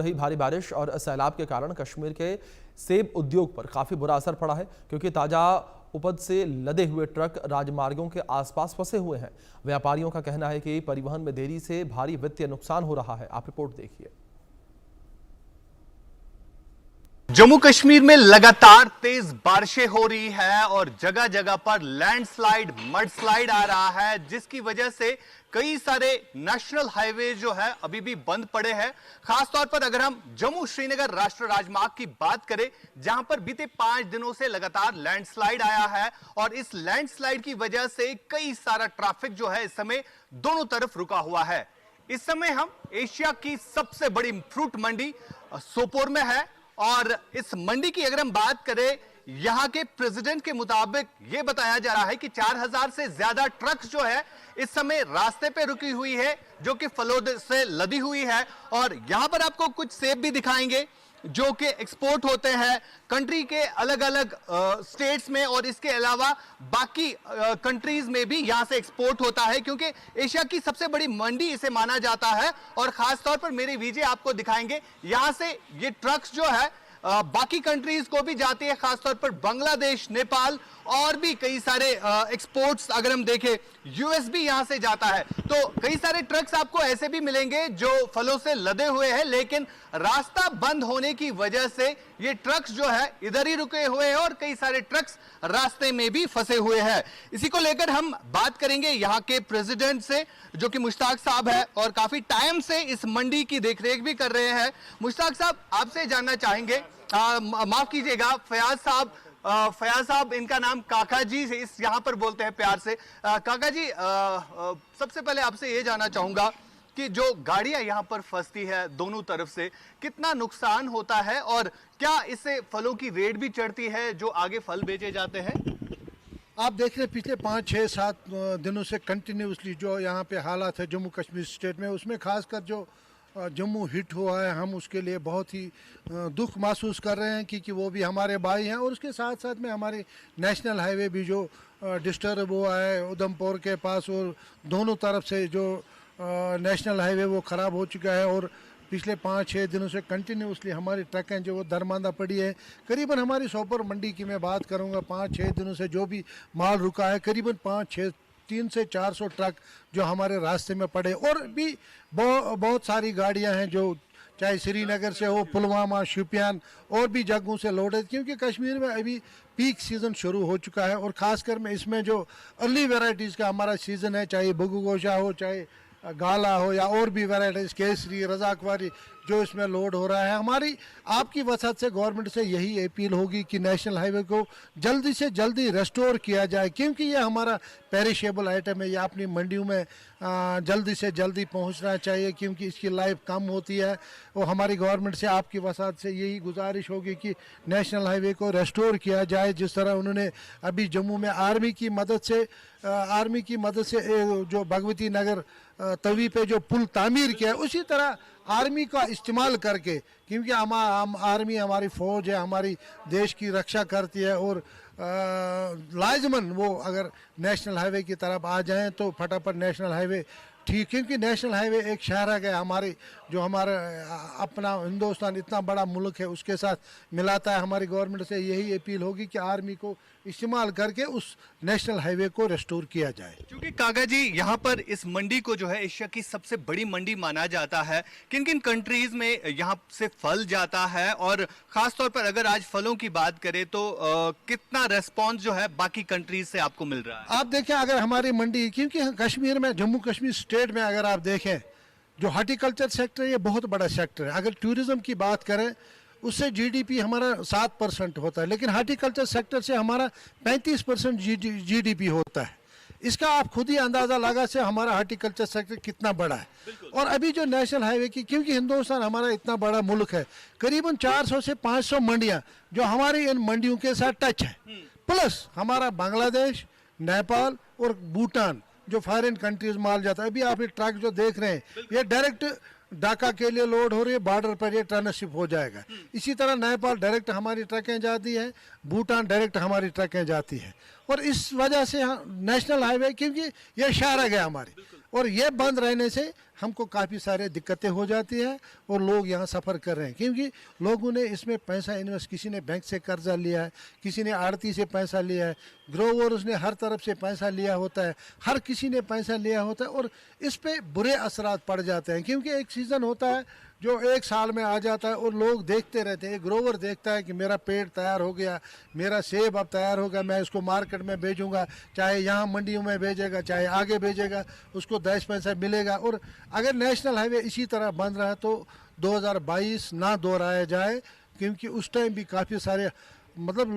रही भारी बारिश और सैलाब के कारण कश्मीर के सेब उद्योग पर काफी बुरा असर पड़ा है, क्योंकि ताजा उपज से लदे हुए ट्रक राजमार्गों के आसपास फंसे हुए हैं। व्यापारियों का कहना है कि परिवहन में देरी से भारी वित्तीय नुकसान हो रहा है। आप रिपोर्ट देखिए। जम्मू कश्मीर में लगातार तेज बारिशें हो रही है और जगह जगह पर लैंडस्लाइड, मडस्लाइड आ रहा है, जिसकी वजह से कई सारे नेशनल हाईवे जो है अभी भी बंद पड़े हैं। खासतौर पर अगर हम जम्मू श्रीनगर राष्ट्रीय राजमार्ग की बात करें, जहां पर बीते 5 दिनों से लगातार लैंडस्लाइड आया है और इस लैंडस्लाइड की वजह से कई सारा ट्रैफिक जो है इस समय दोनों तरफ रुका हुआ है। इस समय हम एशिया की सबसे बड़ी फ्रूट मंडी सोपोर में है और इस मंडी की अगर हम बात करें, यहां के प्रेसिडेंट के मुताबिक यह बताया जा रहा है कि 4000 से ज्यादा ट्रक जो है इस समय रास्ते पे रुकी हुई है, जो कि फलों से लदी हुई है। और यहां पर आपको कुछ सेब भी दिखाएंगे जो कि एक्सपोर्ट होते हैं कंट्री के अलग अलग स्टेट्स में, और इसके अलावा बाकी कंट्रीज में भी यहां से एक्सपोर्ट होता है, क्योंकि एशिया की सबसे बड़ी मंडी इसे माना जाता है। और खासतौर पर मेरे वीजे आपको दिखाएंगे, यहां से ये ट्रक्स जो है बाकी कंट्रीज को भी जाती है, खासतौर पर बांग्लादेश, नेपाल और भी कई सारे एक्सपोर्ट्स अगर हम देखें, यूएस भी यहां से जाता है। तो कई सारे ट्रक्स आपको ऐसे भी मिलेंगे जो फलों से लदे हुए हैं, लेकिन रास्ता बंद होने की वजह से ये ट्रक्स जो है इधर ही रुके हुए हैं और कई सारे ट्रक्स रास्ते में भी फंसे हुए हैं। इसी को लेकर हम बात करेंगे यहाँ के प्रेसिडेंट से, जो कि मुश्ताक साहब है और काफी टाइम से इस मंडी की देखरेख भी कर रहे हैं। मुश्ताक साहब, आपसे जानना चाहेंगे, माफ कीजिएगा फयाज साहब, इनका नाम काका जी से इस यहाँ पर बोलते हैं प्यार से। काका जी, सबसे पहले आपसे ये जानना चाहूंगा कि जो गाड़ियां यहाँ पर फंसती है दोनों तरफ से, कितना नुकसान होता है और क्या इससे फलों की रेट भी चढ़ती है जो आगे फल बेचे जाते हैं? आप देख रहे हैं पिछले 5, 6, 7 दिनों से कंटिन्यूसली जो यहाँ पे हालात है जम्मू कश्मीर स्टेट में, उसमें खासकर जो जम्मू हिट हुआ है, हम उसके लिए बहुत ही दुख महसूस कर रहे हैं, क्योंकि वो भी हमारे भाई हैं। और उसके साथ साथ में हमारे नेशनल हाईवे भी जो डिस्टर्ब हुआ है उधमपुर के पास, और दोनों तरफ से जो नेशनल हाईवे वो ख़राब हो चुका है। और पिछले 5-6 दिनों से कंटिन्यूसली हमारी ट्रकें जो वो दरमांदा पड़ी है। करीबन हमारी सोपोर मंडी की मैं बात करूँगा, 5-6 दिनों से जो भी माल रुका है, करीबन 300 से 400 ट्रक जो हमारे रास्ते में पड़े। और भी बहुत सारी गाड़ियां हैं जो चाहे श्रीनगर से हो, पुलवामा, शोपियान और भी जगहों से लोडेड, क्योंकि कश्मीर में अभी पीक सीज़न शुरू हो चुका है। और ख़ासकर में इसमें जो अर्ली वैरायटीज़ का हमारा सीज़न है, चाहे बगु गोशा हो, चाहे गाला हो या और भी वैरायटीज़, केसरी, रजाकवारी, जो इसमें लोड हो रहा है। हमारी आपकी वसत से गवर्नमेंट से यही अपील होगी कि नेशनल हाईवे को जल्दी से जल्दी रेस्टोर किया जाए, क्योंकि ये हमारा पेरिशेबल आइटम है, ये अपनी मंडियों में जल्दी से जल्दी पहुंचना चाहिए, क्योंकि इसकी लाइफ कम होती है। वो हमारी गवर्नमेंट से आपकी वसत से यही गुजारिश होगी कि नेशनल हाईवे को रेस्टोर किया जाए, जिस तरह उन्होंने अभी जम्मू में आर्मी की मदद से जो भगवती नगर तवी पे जो पुल तामीर किया है, उसी तरह आर्मी का इस्तेमाल करके, क्योंकि हम आर्मी हमारी फ़ौज है, हमारी देश की रक्षा करती है। और लाजमन वो अगर नेशनल हाईवे की तरफ आ जाएं तो फटाफट नेशनल हाईवे ठीक, क्योंकि नेशनल हाईवे एक शहर है हमारे, जो हमारा अपना हिंदुस्तान इतना बड़ा मुल्क है उसके साथ मिलाता है। हमारी गवर्नमेंट से यही अपील होगी कि आर्मी को इस्तेमाल करके उस नेशनल हाईवे को रेस्टोर किया जाए। क्योंकि काका जी, यहाँ पर इस मंडी को जो है एशिया की सबसे बड़ी मंडी माना जाता है, किन किन कंट्रीज में यहाँ से फल जाता है, और खासतौर पर अगर आज फलों की बात करें तो कितना रेस्पॉन्स जो है बाकी कंट्रीज से आपको मिल रहा है? आप देखें, अगर हमारी मंडी, क्योंकि कश्मीर में, जम्मू कश्मीर स्टेट में अगर आप देखें, जो हार्टिकल्चर सेक्टर है ये बहुत बड़ा सेक्टर है। अगर टूरिज्म की बात करें, उससे जीडीपी हमारा 7% होता है, लेकिन हार्टिकल्चर सेक्टर से हमारा 35% जीडीपी होता है। इसका आप खुद ही अंदाज़ा लगा से हमारा हार्टिकल्चर सेक्टर कितना बड़ा है। और अभी जो नेशनल हाईवे की, क्योंकि हिंदुस्तान हमारा इतना बड़ा मुल्क है, करीबन 400 से 500 मंडियाँ जो हमारी इन मंडियों के साथ टच है, प्लस हमारा बांग्लादेश, नेपाल और भूटान जो फॉरेन कंट्रीज माल जाता है। अभी आप ये ट्रक जो देख रहे हैं, ये डायरेक्ट ढाका के लिए लोड हो रही है, बॉर्डर पर ये ट्रांसशिप हो जाएगा। इसी तरह नेपाल डायरेक्ट हमारी ट्रकें जाती हैं, भूटान डायरेक्ट हमारी ट्रकें जाती हैं। और इस वजह से नेशनल हाईवे, क्योंकि ये शहर गया हमारे, और ये बंद रहने से हमको काफ़ी सारे दिक्कतें हो जाती हैं और लोग यहाँ सफ़र कर रहे हैं, क्योंकि लोगों ने इसमें पैसा इन्वेस्ट, किसी ने बैंक से कर्जा लिया है, किसी ने आड़ती से पैसा लिया है, ग्रोवर्स ने हर तरफ से पैसा लिया होता है, हर किसी ने पैसा लिया होता है, और इस पे बुरे असरात पड़ जाते हैं। क्योंकि एक सीज़न होता है जो एक साल में आ जाता है और लोग देखते रहते हैं। एक ग्रोवर देखता है कि मेरा पेड़ तैयार हो गया, मेरा सेब अब तैयार हो गया, मैं इसको मार्केट में बेचूंगा, चाहे यहाँ मंडियों में बेचेगा चाहे आगे बेचेगा, उसको 10 पैसा मिलेगा। और अगर नेशनल हाईवे इसी तरह बंद रहा तो 2022 ना दोहराया जाए, क्योंकि उस टाइम भी काफ़ी सारे मतलब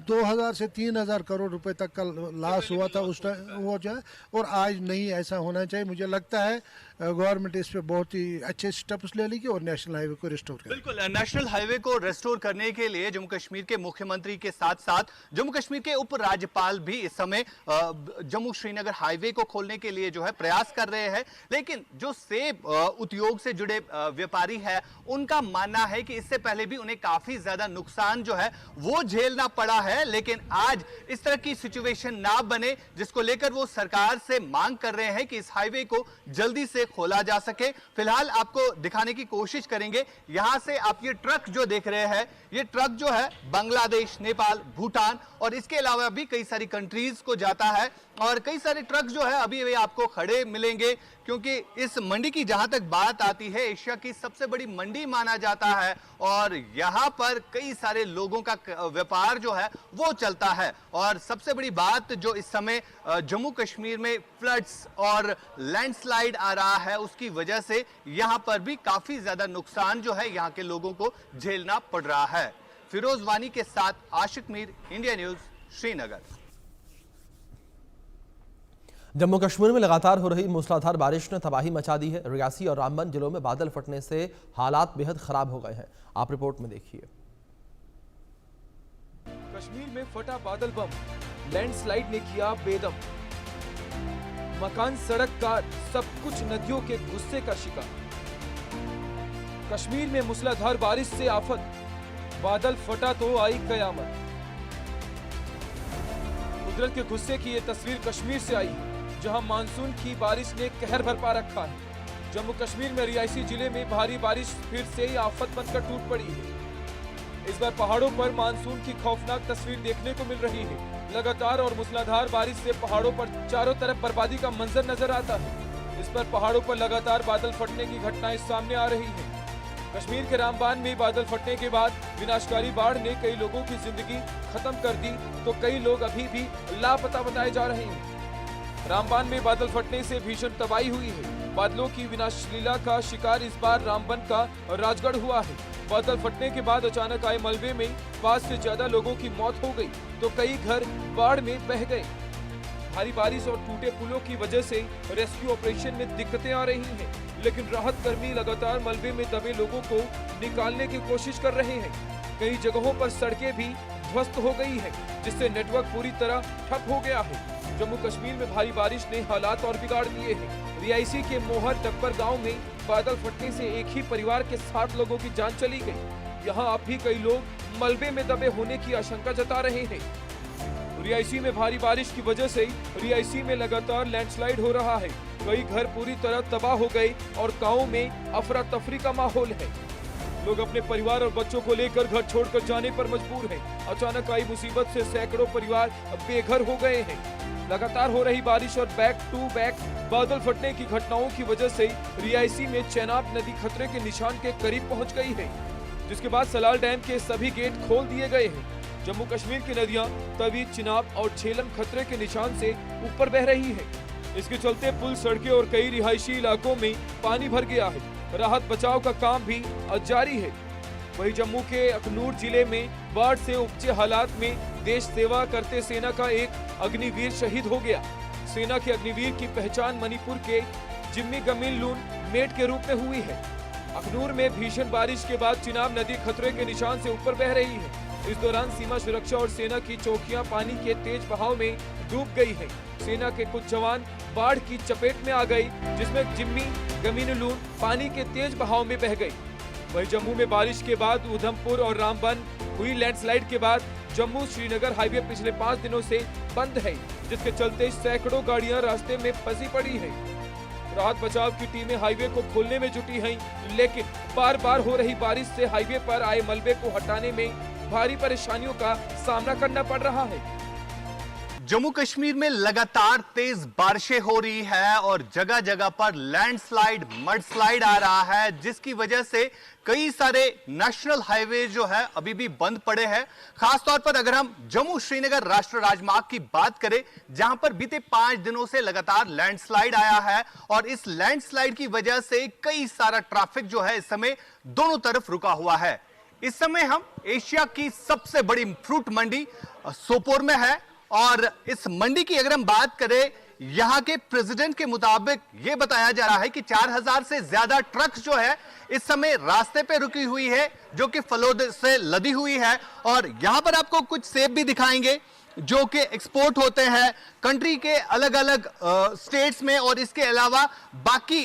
2000 से 3000 करोड़ रुपए तक का लॉस हुआ था उस टाइम हो जाए, और आज नहीं ऐसा होना चाहिए। मुझे लगता है गवर्नमेंट इस पे बहुत ही अच्छे स्टेप्स ले लेगी और नेशनल हाईवे को रिस्टोर करेगी। बिल्कुल, नेशनल हाईवे को रिस्टोर करने के लिए जम्मू कश्मीर के मुख्यमंत्री के साथ साथ जम्मू कश्मीर के उपराज्यपाल भी इस समय जम्मू श्रीनगर हाईवे को खोलने के लिए जो है प्रयास कर रहे हैं। लेकिन जो सेब उद्योग से जुड़े व्यापारी है, उनका मानना है कि इससे पहले भी उन्हें काफी ज्यादा नुकसान जो है वो झेलना पड़ा है, लेकिन आज इस तरह की सिचुएशन ना बने, जिसको लेकर वो सरकार से मांग कर रहे हैं कि इस हाईवे को जल्दी से खोला जा सके। फिलहाल आपको दिखाने की कोशिश करेंगे। यहां से आप ये ट्रक जो देख रहे हैं, ये ट्रक जो है बांग्लादेश, नेपाल, भूटान और इसके अलावा भी कई सारी कंट्रीज को जाता है, और कई सारे ट्रक जो है अभी भी आपको खड़े मिलेंगे, क्योंकि इस मंडी की जहां तक बात आती है, एशिया की सबसे बड़ी मंडी माना जाता है, और यहां पर कई सारे लोगों का व्यापार जो है वो चलता है। और सबसे बड़ी बात जो इस समय जम्मू कश्मीर में फ्लड्स और लैंडस्लाइड आ रहा है, उसकी वजह से यहां पर भी काफी ज्यादा नुकसान जो है यहां के लोगों को झेलना पड़ रहा है। फिरोज वानी के साथ आशिक मीर, इंडिया न्यूज, श्रीनगर। जम्मू कश्मीर में लगातार हो रही मूसलाधार बारिश ने तबाही मचा दी है। रियासी और रामबन जिलों में बादल फटने से हालात बेहद खराब हो गए हैं। आप रिपोर्ट में देखिए। कश्मीर में फटा बादल बम, लैंडस्लाइड ने किया बेदम। मकान, सड़क, कार, सब कुछ नदियों के गुस्से का शिकार। कश्मीर में मूसलाधार बारिश से आफत, बादल फटा तो आई कयामत। कुदरत के गुस्से की ये तस्वीर कश्मीर से आई है, जहां मानसून की बारिश ने कहर बरपा रखा है। जम्मू कश्मीर में रियासी जिले में भारी बारिश फिर से ही आफत बनकर टूट पड़ी है। इस बार पहाड़ों पर मानसून की खौफनाक तस्वीर देखने को मिल रही है। लगातार और मूसलाधार बारिश से पहाड़ों पर चारों तरफ बर्बादी का मंजर नजर आता है। इस पर पहाड़ों पर लगातार बादल फटने की घटनाएं सामने आ रही हैं। कश्मीर के रामबान में बादल फटने के बाद विनाशकारी बाढ़ ने कई लोगों की जिंदगी खत्म कर दी, तो कई लोग अभी भी लापता बताए जा रहे हैं। रामबान में बादल फटने से भीषण तबाही हुई है। बादलों की विनाशलीला का शिकार इस बार रामबन का राजगढ़ हुआ है। बादल फटने के बाद अचानक आए मलबे में 5 से ज्यादा लोगों की मौत हो गई, तो कई घर बाढ़ में बह गए। भारी बारिश और टूटे पुलों की वजह से रेस्क्यू ऑपरेशन में दिक्कतें आ रही हैं, लेकिन राहत कर्मी लगातार मलबे में दबे लोगों को निकालने की कोशिश कर रहे हैं। कई जगहों पर सड़कें भी ध्वस्त हो गई हैं, जिससे नेटवर्क पूरी तरह ठप हो गया है। जम्मू कश्मीर में भारी बारिश ने हालात और बिगाड़ दिए हैं। रियासी के मोहर टप्पर गांव में बादल फटने से एक ही परिवार के 7 लोगों की जान चली गई। यहां अब भी कई लोग मलबे में दबे होने की आशंका जता रहे हैं। रियासी में भारी बारिश की वजह से रियासी में लगातार लैंडस्लाइड हो रहा है। कई घर पूरी तरह तबाह हो गए और गाँव में अफरा तफरी का माहौल है। लोग अपने परिवार और बच्चों को लेकर घर छोड़कर जाने पर मजबूर हैं। अचानक आई मुसीबत से सैकड़ों परिवार बेघर हो गए हैं। लगातार हो रही बारिश और बैक टू बैक बादल फटने की घटनाओं की वजह से रियासी में चेनाब नदी खतरे के निशान के करीब पहुंच गई है, जिसके बाद सलाल डैम के सभी गेट खोल दिए गए हैं। जम्मू कश्मीर की नदियां तवी, चिनाब और झेलम खतरे के निशान से ऊपर बह रही है। इसके चलते पुल, सड़कें और कई रिहायशी इलाकों में पानी भर गया है। राहत बचाव का काम भी जारी है। वहीं जम्मू के अखनूर जिले में बाढ़ से उपजे हालात में देश सेवा करते सेना का एक अग्निवीर शहीद हो गया। सेना के अग्निवीर की पहचान मणिपुर के जिम्मी गमिन लून मेट के रूप में हुई है। अखनूर में भीषण बारिश के बाद चिनाब नदी खतरे के निशान से ऊपर बह रही है। इस दौरान सीमा सुरक्षा और सेना की चौकियां पानी के तेज बहाव में डूब गई हैं। सेना के कुछ जवान बाढ़ की चपेट में आ गए, जिसमें जिम्मी गमिन लून पानी के तेज बहाव में बह गई। वहीं जम्मू में बारिश के बाद उधमपुर और रामबन हुई लैंडस्लाइड के बाद जम्मू श्रीनगर हाईवे पिछले 5 दिनों से बंद है, जिसके चलते सैकड़ों गाड़ियां रास्ते में फंसी पड़ी हैं। राहत बचाव की टीमें हाईवे को खोलने में जुटी हैं, लेकिन बार बार हो रही बारिश से हाईवे पर आए मलबे को हटाने में भारी परेशानियों का सामना करना पड़ रहा है। जम्मू कश्मीर में लगातार तेज बारिशें हो रही है और जगह जगह पर लैंडस्लाइड, मडस्लाइड आ रहा है, जिसकी वजह से कई सारे नेशनल हाईवे जो है अभी भी बंद पड़े हैं। खासतौर पर अगर हम जम्मू श्रीनगर राष्ट्रीय राजमार्ग की बात करें, जहां पर बीते 5 दिनों से लगातार लैंडस्लाइड आया है और इस लैंडस्लाइड की वजह से कई सारा ट्रैफिक जो है इस समय दोनों तरफ रुका हुआ है। इस समय हम एशिया की सबसे बड़ी फ्रूट मंडी सोपोर में है और इस मंडी की अगर हम बात करें, यहां के प्रेसिडेंट के मुताबिक यह बताया जा रहा है कि 4000 से ज्यादा ट्रक जो है इस समय रास्ते पे रुकी हुई है, जो कि फलों से लदी हुई है। और यहां पर आपको कुछ सेब भी दिखाएंगे जो कि एक्सपोर्ट होते हैं कंट्री के अलग अलग स्टेट्स में, और इसके अलावा बाकी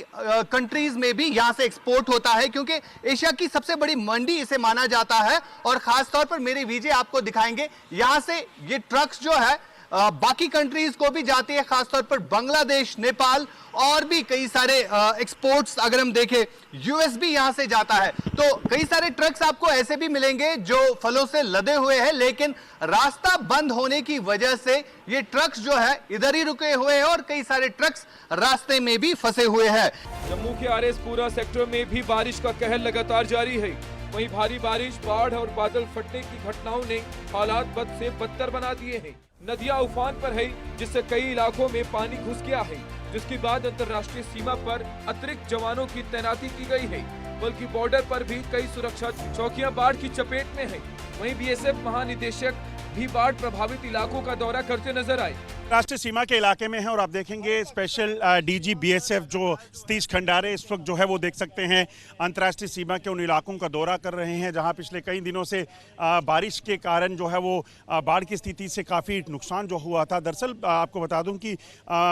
कंट्रीज में भी यहां से एक्सपोर्ट होता है, क्योंकि एशिया की सबसे बड़ी मंडी इसे माना जाता है। और खास तौर पर मेरे वीजे आपको दिखाएंगे, यहां से ये ट्रक्स जो है बाकी कंट्रीज को भी जाती है, खासतौर पर बांग्लादेश, नेपाल और भी कई सारे एक्सपोर्ट्स अगर हम देखें, यूएस भी यहां से जाता है। तो कई सारे ट्रक्स आपको ऐसे भी मिलेंगे जो फलों से लदे हुए हैं, लेकिन रास्ता बंद होने की वजह से ये ट्रक्स जो है इधर ही रुके हुए हैं और कई सारे ट्रक्स रास्ते में भी फंसे हुए हैं। जम्मू के आरएसपुरा सेक्टर में भी बारिश का कहर लगातार जारी है। वहीं भारी बारिश, बाढ़ और बादल फटने की घटनाओं ने हालात बद से बदतर बना दिए हैं। नदियां उफान पर है, जिससे कई इलाकों में पानी घुस गया है, जिसके बाद अंतर्राष्ट्रीय सीमा पर अतिरिक्त जवानों की तैनाती की गई है, बल्कि बॉर्डर पर भी कई सुरक्षा चौकियां बाढ़ की चपेट में हैं। वहीं बीएसएफ महानिदेशक भी बाढ़ प्रभावित इलाकों का दौरा करते नजर आए। राष्ट्रीय सीमा के इलाके में है और आप देखेंगे स्पेशल डीजी बीएसएफ जो सतीश खंडारे इस वक्त जो है वो देख सकते हैं अंतर्राष्ट्रीय सीमा के उन इलाकों का दौरा कर रहे हैं जहां पिछले कई दिनों से बारिश के कारण जो है वो बाढ़ की स्थिति से काफ़ी नुकसान जो हुआ था। दरअसल आपको बता दूं कि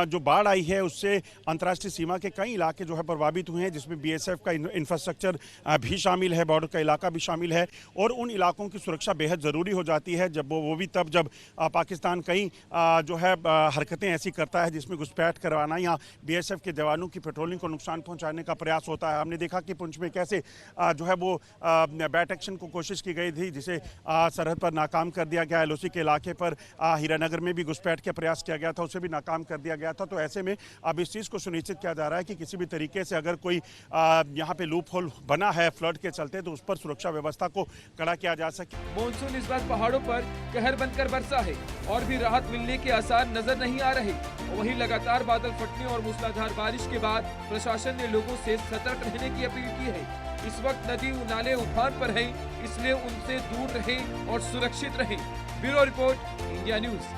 जो बाढ़ आई है उससे अंतर्राष्ट्रीय सीमा के कई इलाके जो है प्रभावित हुए हैं, जिसमें बीएसएफ का इंफ्रास्ट्रक्चर भी शामिल है, बॉर्डर का इलाका भी शामिल है और उन इलाकों की सुरक्षा बेहद ज़रूरी हो जाती है। जब वो भी तब जब पाकिस्तान कई जो है हरकतें ऐसी करता है जिसमें घुसपैठ करवाना या बीएसएफ के जवानों की पेट्रोलिंग को नुकसान पहुंचाने का प्रयास होता है। हमने देखा कि पुंछ में कैसे जो है वो बैट एक्शन को कोशिश की गई थी, जिसे सरहद पर नाकाम कर दिया गया। एलओसी के इलाके पर हीरानगर में भी घुसपैठ का प्रयास किया गया था, उसे भी नाकाम कर दिया गया था। तो ऐसे में अब इस चीज़ को सुनिश्चित किया जा रहा है कि किसी भी तरीके से अगर कोई यहाँ पे लूप होल बना है फ्लड के चलते तो उस पर सुरक्षा व्यवस्था को कड़ा किया जा सके। मानसून इस बार पहाड़ों पर कहर बनकर बरसा है और भी राहत मिलने के आसार नजर नहीं आ रहे। वहीं लगातार बादल फटने और मूसलाधार बारिश के बाद प्रशासन ने लोगों से सतर्क रहने की अपील की है। इस वक्त नदी नाले उफान पर हैं, इसलिए उनसे दूर रहें और सुरक्षित रहें। Bureau report, India news.